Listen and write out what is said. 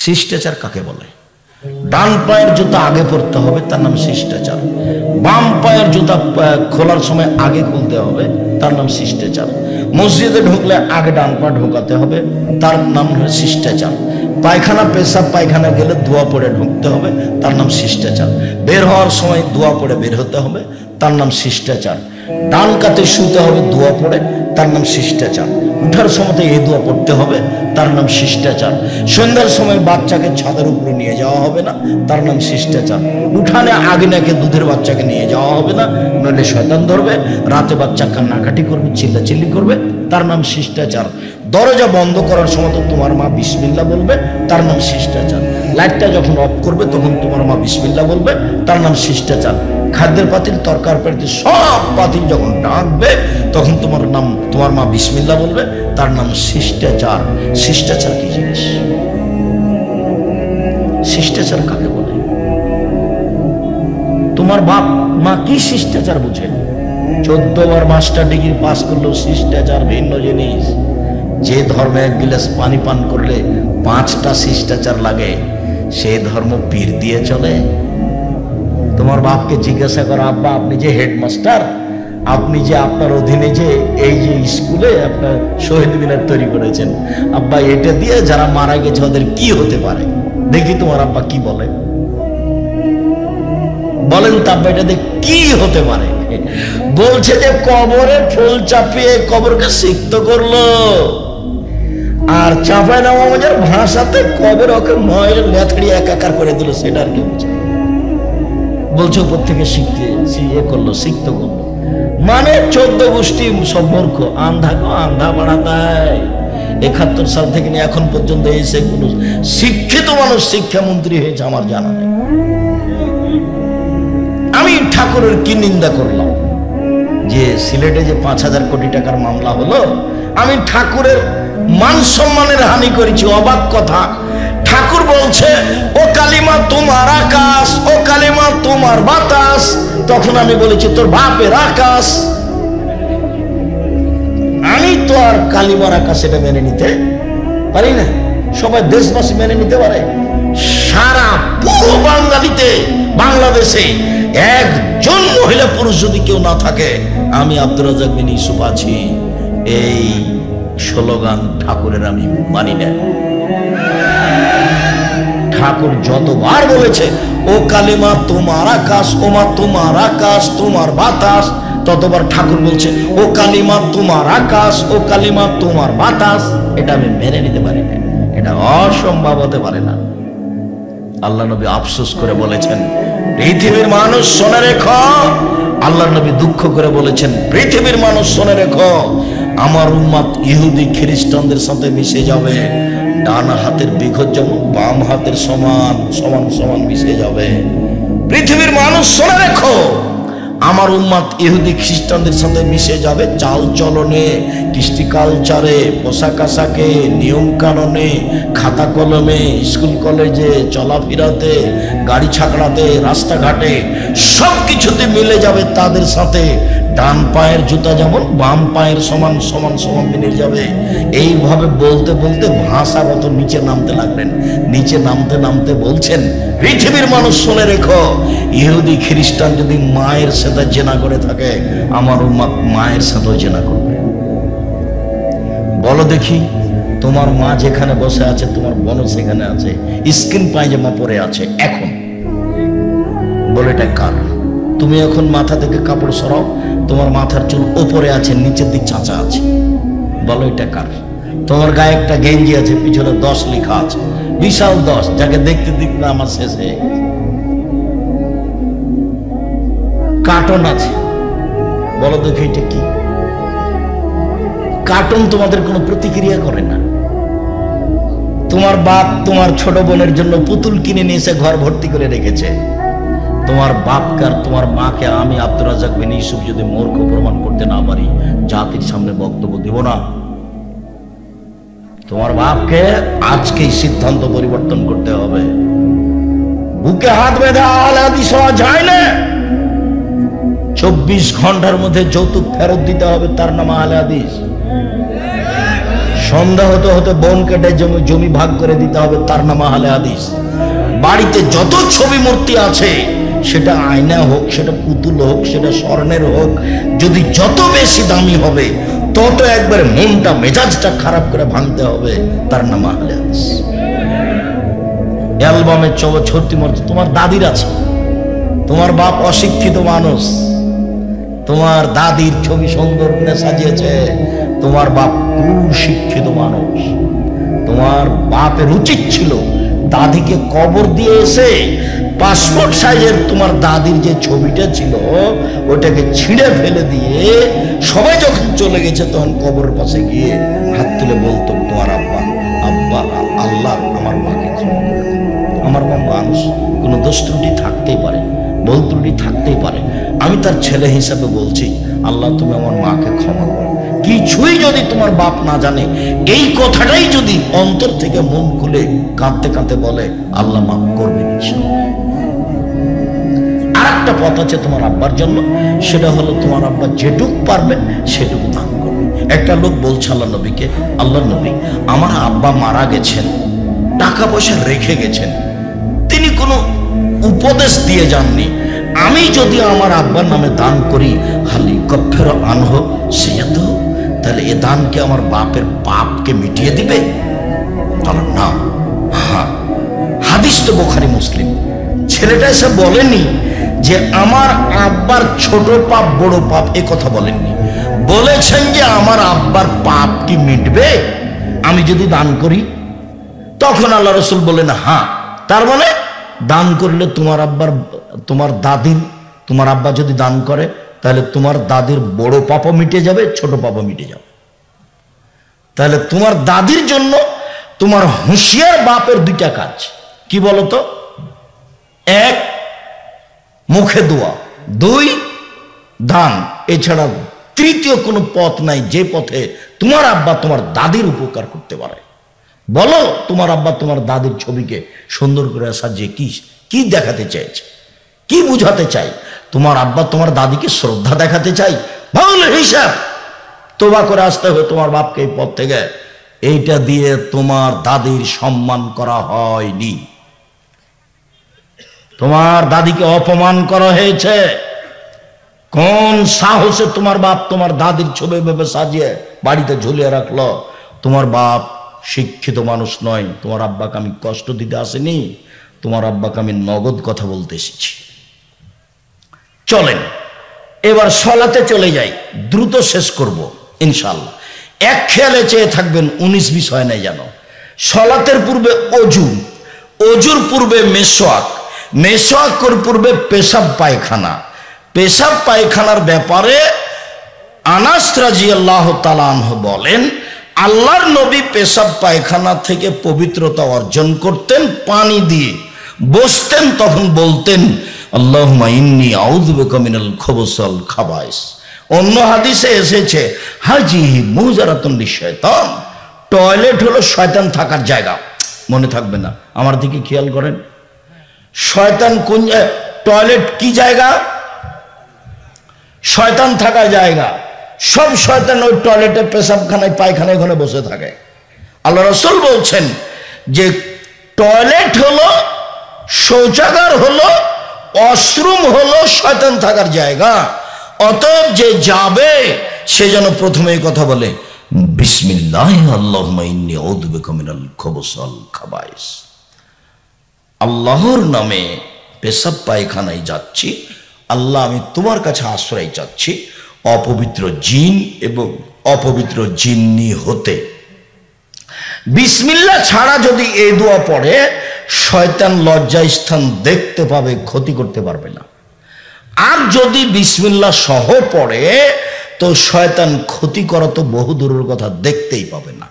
শিষ্টাচার কাকে বলে? ডান পায়ের জুতা আগে পরতে হবে, তার নাম শিষ্টাচার। বাম পায়ের জুতা খোলার সময় আগে খুলতে হবে, তার নাম শিষ্টাচার। মসজিদে ঢুকলে আগে ডান পা ঢোকাতে হবে, তার নাম শিষ্টাচার। পায়খানা পেশাব পায়খানা গেলে দোয়া পড়ে ঢুকতে হবে, তার নাম শিষ্টাচার। বের হওয়ার সময় দোয়া পড়ে বের হতে হবে, তার নাম শিষ্টাচার। ডান কাতে শুতে হবে দোয়া পড়ে, তার নাম শিষ্টাচার। উঠার সময় এই দোয়া পড়তে হবে, তার নাম শিষ্টাচার। সন্ধ্যার সময় বাচ্চাকে ছাদের উপরে নিয়ে যাওয়া হবে না, তার নাম শিষ্টাচার। উঠানে আগিনাকে দুধের বাচ্চাকে নিয়ে যাওয়া হবে না, নইলে শয়তান ধরবে। রাতে বাচ্চা কান্নাকাটি করবে, চিল্লাচিল্লি করবে, তার নাম শিষ্টাচার। দরজা বন্ধ করার সময় তো তোমার মা বিসমিল্লাহ বলবে, তার নাম শিষ্টাচার। লাইটটা যখন অফ করবে তখন তোমার মা বিসমিল্লাহ বলবে, তার নাম শিষ্টাচার। খাদ্যের পাতিল তরকার পাতিল সব পাতিল যখন ডাকবে তখন তোমার মা বিসমিল্লাহ বলবে, তার নাম শিষ্টাচার। শিষ্টাচার কি জিনিস? শিষ্টাচার কাকে বলে? তোমার বাপ মা কি শিষ্টাচার বুঝে? 14 বার মাস্টার ডিগ্রি পাস করলেও শিষ্টাচার ভিন্ন জিনিস। যে ধর্মে 1 গিলাস পানি পান করলে 5টা শিষ্টাচার লাগে, সেই ধর্ম পীর দিয়ে চলে? তোমার বাপকে জিজ্ঞাসা করো, আব্বা আপনি যে হেডমাস্টার, আপনি যে আপনার অধীনে যে এই যে স্কুলে আপনার শহীদ মিনার তৈরি করেছেন, আব্বা এটা দিয়ে যারা মারা গেছে ওদের কি হতে পারে? দেখি তোমার আব্বা কি বলে, বলেন তো আব্বা এটা দিয়ে কি হতে পারে? বলছে যে কবরে ফুল চাপিয়ে কবরকে সিক্ত করলো, আর চাপায় নামাজের ভাষাতে কবর ওকে ময়ের লেথড়িয়ে একাকার করে দিল, সেটা আর কি বুঝে? বলছে উপর থেকে শিখতে করলো, সিক্ত করলো। মানে 14 গোষ্ঠী সব মূর্খ, আন্ধা বাড়াতায়। 71 সাল থেকে নিয়ে এখন পর্যন্ত এসে কোন শিক্ষিত মানুষ শিক্ষামন্ত্রী হয়েছে আমার জানা নেই। আমি ঠাকুরের কি নিন্দা করলাম যে সিলেটে যে 5000 কোটি টাকার মামলা হলো, আমি ঠাকুরের মান সম্মানের হানি করেছি। অবাক কথা, ঠাকুর বলছে ও কালিমা তোমার আকাশ, ও কালিমা তোমার বাতাস। তখন আমি বলেছি তোর বাপের আকাশ। আমি তো আর কালিমার আকাশ এটা মেনে নিতে পারি না। সবাই দেশবাসী মেনে নিতে পারে? সারা পুরো বাংলাদেশে একজন মহিলা পুরুষ যদি কেউ না থাকে, আমি আব্দুর রাজ্জাক বিন ইউসুফ আছি, এই স্লোগান ঠাকুরের আমি মানি না। ঠাকুর যতবার বলেছে ও কালিমা তোমার আকাশ, ওমা তোমার আকাশ তোমার বাতাস, ততবার ঠাকুর বলছে ও কালিমা তোমার আকাশ, ও কালিমা তোমার বাতাস। এটা আমি মেনে নিতে পারি না, এটা অসম্ভব হতে পারে না। আল্লাহ নবী আফসোস করে বলেছেন পৃথিবীর মানুষ শুনে রেখো। আল্লাহ নবী দুঃখ করে বলেছেন পৃথিবীর মানুষ শুনে রেখো, আমার উম্মত ইহুদি খ্রিস্টানদের সাথে মিশে যাবে। ডান হাতের বিঘত যেমন বাম হাতের সমান সমান সমান মিশে যাবে। পৃথিবীর মানুষ শুনে রেখো, আমার উম্মত ইহুদি খ্রিস্টানদের সাথে মিশে যাবে চাল চলনে, কৃষ্টি কালচারে, পোশাক আশাকে, নিয়ম কানুনে, খাতা কলমে, স্কুল কলেজে, চলাফেরাতে, গাড়ি ছাকড়াতে, রাস্তাঘাটে, সব কিছুতে মিলে যাবে তাদের সাথে। ডান পায়ের জুতা যেমন বাম পায়ের সমান সমান সমান মিলে যাবে। এইভাবে বলতে বলতে ভাষাগত নিচে নামতে লাগলেন। নিচে নামতে নামতে বলছেন পৃথিবীর মানুষ শুনে রেখো, ইহুদি খ্রিস্টান যদি মায়ের সাথে জেনা করে থাকে, আমার উম্মত মায়ের সাথেও জেনা করবে। বলো দেখি, তোমার মা যেখানে বসে আছে তোমার বোনও সেখানে আছে, স্কিন পায়জামা পরে আছে এখন। বলে এটা কার? তুমি এখন মাথা থেকে কাপড় সরাও, তোমার মাথার চুল ওপরে আছে, নিচের দিক চাঁচা আছে। বলো এটা কার? তোমার গায়ে একটা গেঞ্জি আছে, পিছনে 10 লেখা আছে, বিশাল 10, যাকে দেখতে দেখতে আমার শেষ হয়ে গেছে। কার্টন আছে, বলো দেখি এটা কি? কার্টন তোমাদের কোনো প্রতিক্রিয়া করে না। তোমার বাপ তোমার ছোট বোনের জন্য পুতুল কিনে নিয়ে এসে ঘর ভর্তি করে রেখেছে। তোমার বাপকে আর তোমার মাকে আমি আব্দুর রাজ্জাক বিন ইউসুফ যদি মূর্খ প্রমাণ করতে না পারি, জাতির সামনে বক্তব্য দেব না। তোমার বাপকে আজকেই সিদ্ধান্ত পরিবর্তন করতে হবে। বুকে হাত বেঁধে আহলে হাদিস হওয়া যায় না। 24 ঘন্টার মধ্যে যৌতুক ফেরত দিতে হবে, তার নাম আহলে হাদিস। সন্ধ্যা হতে হতে বন কেটে জমি ভাগ করে দিতে হবে, তার নাম আহলে হাদিস। বাড়িতে যত ছবি মূর্তি আছে, সেটা আয়না হোক, সেটা পুতুল হোক, সেটা স্বর্ণের হোক, যদি যত বেশি দামি হবে তত একবারে মনটা মেজাজটা খারাপ করে ভাঙতে হবে, তার নাম আহলে হাদিস। অ্যালবামের ছত্রি মূর্তি তোমার দাদির আছে, তোমার বাপ অশিক্ষিত মানুষ, তোমার দাদির ছবি সুন্দর করে সাজিয়েছে, তোমার বাপ কুশিক্ষিত মানুষ। তোমার বাপের উচিত ছিল দাদিকে কবর দিয়ে এসে পাসপোর্ট সাইজের তোমার দাদির যে ছবিটা ছিল ওটাকে ছিঁড়ে ফেলে দিয়ে, সবাই যখন চলে গেছে তখন কবরের পাশে গিয়ে হাত তুলে বলতো, তোমার আব্বা, আব্বা আল্লাহ আমার মাকে ক্ষমা করে দিন। আমার মা মানুষ, কোনো দোষ ত্রুটি থাকতেই পারে, ভুল ত্রুটি থাকতেই পারে, আমি তার ছেলে হিসাবে বলছি, আল্লাহ তুমি আমার মাকে ক্ষমা করো। কিছুই যদি তোমার বাপ না জানে, এই কথাটাই যদি অন্তর থেকে মন খুলে কাঁদতে কাঁদতে বলে, আল্লাহ মাফ করবে ইনশাআল্লাহ। আর একটা পথ আছে তোমার আব্বার জন্য, সেটা হলো তোমার আব্বা যেটুক পারবে সেটুকু দান করবে। একটা লোক বলছে আল্লাহ নবীকে, আল্লাহ নবী আমার আব্বা মারা গেছেন, টাকা পয়সা রেখে গেছেন, তিনি কোনো উপদেশ দিয়ে যাননি, আমি যদি আমার আব্বার নামে দান করি, হালি কফের আনহ সেয়াত, তাহলে এ দান কি আমার বাপের পাপকে মিটিয়ে দিবে? তাহলে না, হ্যাঁ, হাদিস তো বুখারী মুসলিম। ছেলেটা এসে বলেনি যে আমার আব্বার ছোট পাপ বড় পাপ, এ কথা বলেননি, বলেছেন যে আমার আব্বার পাপ কি মিটবে আমি যদি দান করি? তখন আল্লাহ রাসূল বলেন, হ্যাঁ, তার মানে দান করলে তোমার আব্বার, তোমার দাদির, তোমার আব্বা যদি দান করে তাহলে তোমার দাদির বড় পাপও মিটে যাবে, ছোট পাপও মিটে যাবে। তাহলে তোমার দাদির জন্য তোমার হুঁশিয়ার বাপের দুইটা কাজ, কি বলতো? এক, মুখে দোয়া, দুই, দান। এছাড়া তৃতীয় কোনো পথ নাই যে পথে তোমার আব্বা তোমার দাদির উপকার করতে পারে। বলো, তোমার আব্বা তোমার দাদির ছবিকে সুন্দর করে সাজিয়ে কি দেখাতে চাইছে, কি বুঝাতে চাই? তোমার আব্বা তোমার দাদিকে শ্রদ্ধা দেখাতে চাই, ভালো হিসাব তোবা করে আসতে হবে তোমার বাপকে এই পথ থেকে। এইটা দিয়ে তোমার দাদির সম্মান করা হয়নি, তোমার দাদিকে অপমান করা হয়েছে। কোন সাহসে তোমার বাপ তোমার দাদির ছবি ভেবে সাজিয়ে বাড়িতে ঝুলিয়ে রাখলো? তোমার বাপ শিক্ষিত মানুষ নয়, তোমার আব্বাকে আমি কষ্ট দিতে আসিনি, তোমার আব্বাকে আমি নগদ কথা বলতে এসেছি। চলেন এবার সলাতে চলে যাই, দ্রুত শেষ করব ইনশাআল্লাহ। এক খেয়ালে চেয়ে থাকবেন, 19-20 হয় নাই যেন। সলাতের পূর্বে অজু, অজুর পূর্বে মেসওয়াক, মেসওয়াকের পূর্বে পেশাব পায়খানা। পেশাব পায়খানার ব্যাপারে আনাস রাদিয়াল্লাহু তাআলা আনহু বলেন, আল্লাহর নবী পেশাব পায়খানা থেকে পবিত্রতা অর্জন করতেন পানি দিয়ে, বসতেন তখন বলতেন, আল্লাহুম্মা ইন্নী আউযু বিকা মিনাল খুবুসি ওয়াল খাবায়েস। অন্য হাদিসে এসেছে, হাজিহি মুজারাতুন লিশ-শায়তান, টয়লেট হলো শয়তান থাকার জায়গা। মনে থাকবে না, আমার দিকে খেয়াল করেন, শয়তান কোন, টয়লেট কি জায়গা? শয়তান থাকার জায়গা। সব শয়তান ওই টয়লেটে, পেশাবখানায়, পায়খানায় ওখানে বসে থাকে। আল্লাহ রাসূল বলছেন যে টয়লেট হলো, শৌচাগার হলো, ওয়াশরুম হলো শয়তান থাকার জায়গা। অতএব যে যাবে সে যেন প্রথমে এই কথা বলে, বিসমিল্লাহ আল্লাহুম্মা ইন্নী আউযু বিকা মিনাল খুবুসি ওয়াল খাবায়েস। আল্লাহর নামে পেশাব পায়খানায় যাচ্ছি, আল্লাহ আমি তোমার কাছে আশ্রয় চাচ্ছি অপবিত্র জিন এবং অপবিত্র জিন্নি হতে। বিসমিল্লাহ ছাড়া যদি এই দোয়া পড়ে, শয়তান লজ্জা স্থান দেখতে পাবে, ক্ষতি করতে পারবে না। আর যদি বিসমিল্লাহ সহ পড়ে, তো শয়তান ক্ষতি করা তো বহু দূরের কথা, দেখতেই পাবে না।